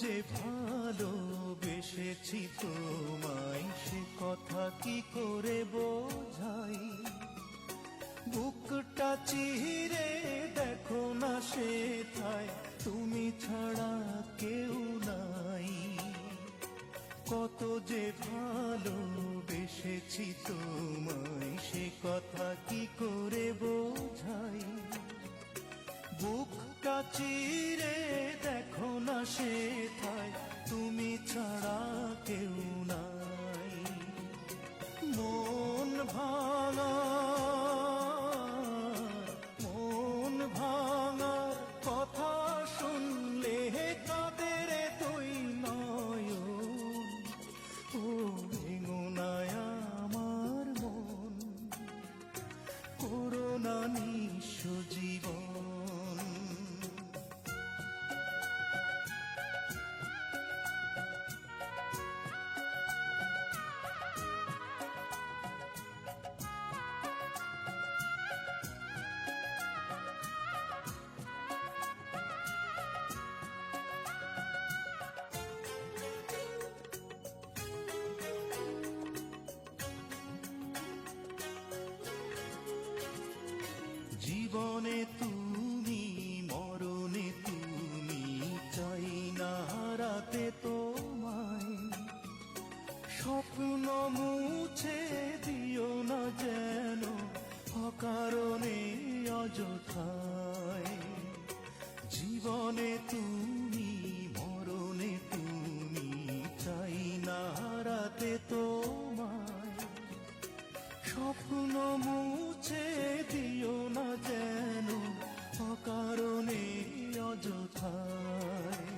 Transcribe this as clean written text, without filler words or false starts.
যে ভালোবেসেছি তোমায় সে কথা কি করে বোঝাই। বুকটা চিরে দেখো না সেথায় তুমি ছাড়া কেউ নাই। কত যে ভালোবেসেছি তোমায় সে কথা কি করে বোঝাই। বুকটা চিরে দেখো না সেথায় তুমি ছাড়া কেউ নাই। মন ভাঙার কথা শুনলে কাদের তুই নয়ন। ও ভেঙো না আমার মন, করোনা নিঃস্ব জীবন। জীবনে তুমি মরণে তুমি, চাই না হারাতে তোমায়। স্বপ্ন মুছে দিও না যেন অকারণে অযথায়। জীবনে তুমি মরণে তুমি, চাই না হারাতে তোমায়। স্বপ্ন মুছে দিও না যেন অকারণে অযথায়।